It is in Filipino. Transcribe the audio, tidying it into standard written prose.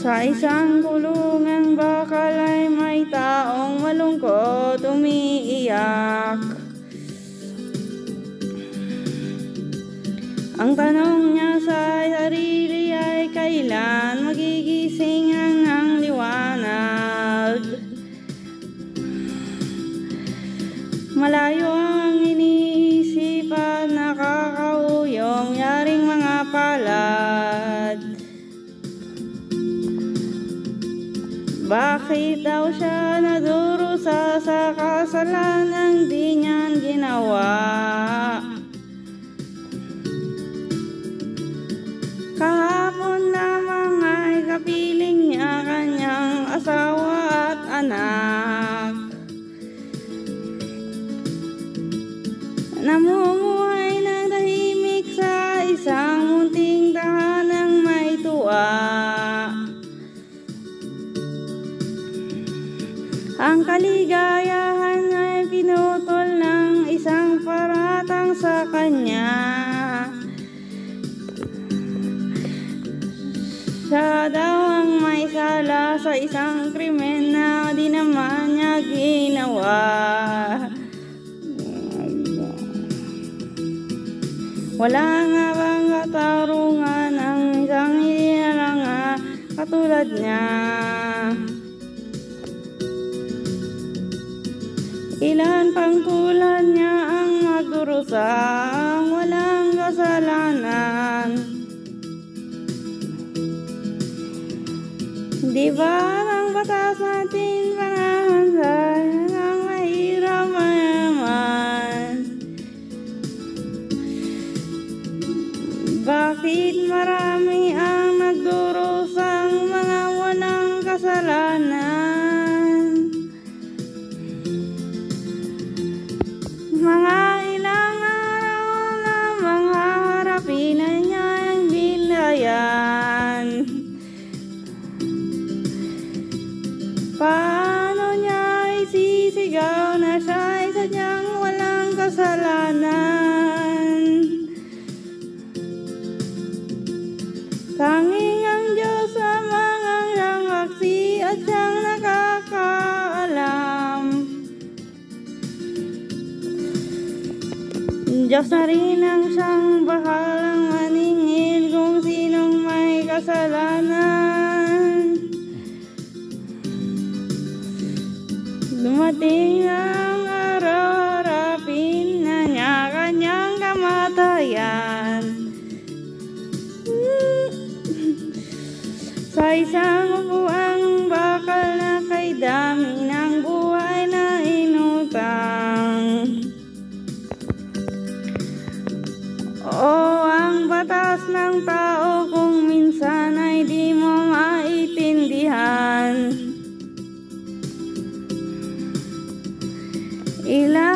Sa isang kulungang bakal ay may taong malungkot umiiyak. Ang tanong niya sa sarili ay kailan magigising ang liwanag. Malayo ang iniisip at nakakauyong yaring mga palad. Bakit daw siya nadurusa sa kasalanang di niyan ginawa? Kahapon lamang ay kapiling niya kanyang asawa at anak. Namumuhay ng tahimik sa isang munting tahanang may tuwa. Ang kaligayahan ay pinutol ng isang paratang sa kanya. Siya daw ang may sala sa isang krimen na di naman niya ginawa. Wala nga bang katarungan ang isang hinaranga katulad niya? Ilan pang tulad niya ang magdurusa, ang walang kasalanan. Di ba ang batas natin panahansan ang mahirap mayaman? Bakit marami ang nagdurusang mga walang kasalanan? Mga ilang araw lamang haharapin na niya ang bilayan. Paano niya isisigaw na siya ay sadyang walang kasalanan? Tanging ang Diyos lamang ang siyang saksi at siyang nakakaalam. Diyos na rin ang siyang bahalang maningil kung sinong may kasalanan. Dumating ang araw, harapin na niya kanyang kamatayan. Sa isang upuang bakal na kay dami ng buhay na inutang. O ang batas ng tao kung minsan ay di mo maintindihan. Ilan